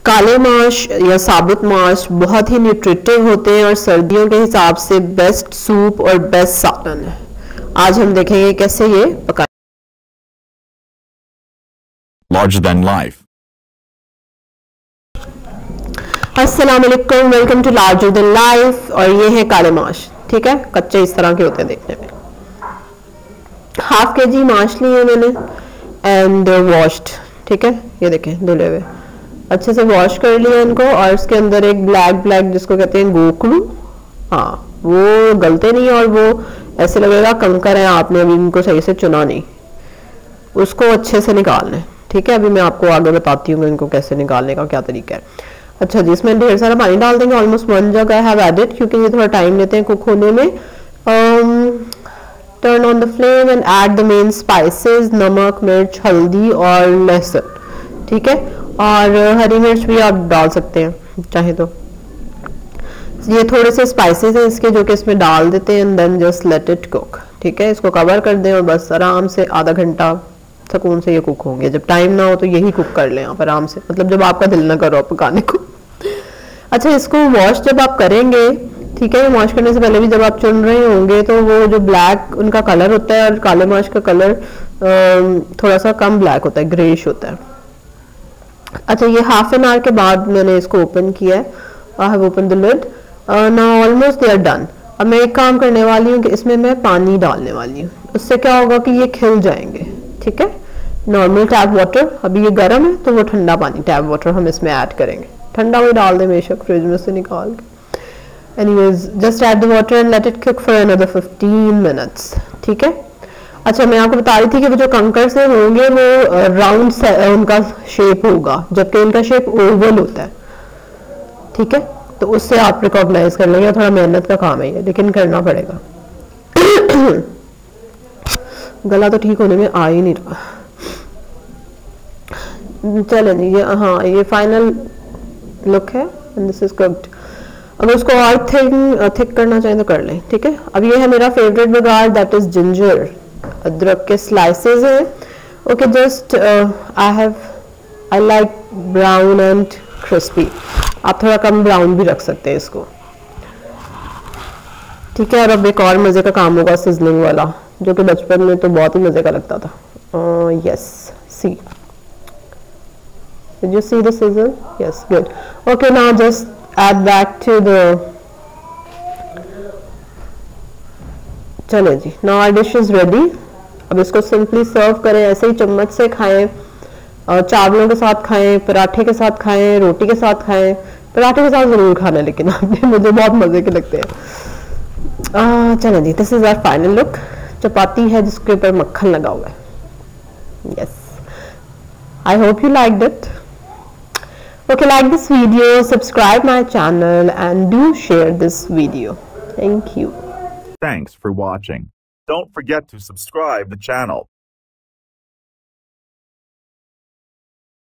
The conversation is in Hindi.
काले माश या साबुत माश बहुत ही न्यूट्रिटिव होते हैं और सर्दियों के हिसाब से बेस्ट सूप और बेस्ट सालन है। आज हम देखेंगे कैसे ये पकाएं। Larger than life. अस्सलाम वालेकुम, welcome to larger than life. और ये है काले माश, ठीक है, कच्चे इस तरह के होते हैं देखने में। हाफ के जी माश लिए मैंने एंड वॉश्ड, ठीक है, ये देखें धुले हुए, अच्छे से वॉश कर लिया इनको। और इसके अंदर एक ब्लैक जिसको कहते हैं गोखरू, हाँ वो गलते नहीं और वो ऐसे लगेगा कंकर है, आपने अभी इनको सही से चुना नहीं, उसको अच्छे से निकालना है, ठीक है। अभी मैं आपको आगे बताती हूँ इनको कैसे निकालने का क्या तरीका है। अच्छा जी, इसमें ढेर सारा पानी डाल देंगे, almost 1 jug I have added, क्योंकि ये थोड़ा टाइम लेते हैं कुक होने में। Turn on the flame and add the main spices, नमक, मिर्च, हल्दी और लहसुन, ठीक है। और हरी मिर्च भी आप डाल सकते हैं चाहे तो। ये थोड़े से स्पाइसेस हैं इसके जो कि इसमें डाल देते हैं and then just let it cook, ठीक है। इसको कवर कर दें और बस आराम से आधा घंटा सुकून से ये कुक होंगे। जब टाइम ना हो तो यही कुक कर लें आप आराम से, मतलब जब आपका दिल ना करो पकाने को। अच्छा, इसको वॉश जब आप करेंगे, ठीक है, वॉश करने से पहले भी जब आप चुन रहे होंगे तो वो जो ब्लैक उनका कलर होता है और काले माश का कलर थोड़ा सा कम ब्लैक होता है, ग्रेइश होता है। अच्छा, ये हाफ एन आवर के बाद मैंने इसको ओपन किया है, I have open the lid, now almost they are done. अब मैं एक काम करने वाली हूँ कि इसमें मैं पानी डालने वाली हूँ, उससे क्या होगा कि ये खिल जाएंगे, ठीक है। नॉर्मल टैप वाटर, अभी ये गर्म है तो वो ठंडा पानी टैप वाटर हम इसमें ऐड करेंगे, ठंडा भी डाल दें बेशक फ्रिज में से निकाल के। Anyways just add the water and let it cook for another 15 minutes, ठीक है। अच्छा, मैं आपको बता रही थी कि वो जो कंकर से होंगे वो राउंड उनका शेप होगा, जबकि उनका शेप ओवल होता है, ठीक है। तो उससे आप रिकॉग्नाइज कर लेंगे। थोड़ा मेहनत का काम है ये, लेकिन करना पड़ेगा। गला तो ठीक होने में आ ही नहीं रहा। चलें जी, ये हाँ ये फाइनल लुक है एंड दिस इज कुक्ड। अगर उसको और थिक करना चाहें तो कर लें, ठीक है। अब ये है मेरा favourite Bagang, that is ginger, अदरक के स्लाइसेस हैं। Okay, just I like brown and crispy, आप थोड़ा कम ब्राउन भी रख सकते हैं इसको, ठीक है। और अब एक और मजे का काम होगा सिजलिंग वाला, जो कि बचपन में तो बहुत ही मजे का लगता था। Yes, see, did you see the sizzle? Yes, good. Okay, now just add that to the, चलो जी, now our dish is ready। अब इसको सिंपली सर्व करें, ऐसे ही चम्मच से खाएं, और चावलों के साथ खाएं, पराठे के साथ खाएं, रोटी के साथ खाएं। पराठे के साथ जरूर खाना, लेकिन आपने मुझे बहुत मजे के लगते हैं। चलो जी, this is our final look. चपाती है जिसके ऊपर मक्खन लगा हुआ है। Yes, I hope you liked it. Okay, like this video, subscribe my channel and do share this video. Thank you. Thanks for watching. Don't forget to subscribe the channel.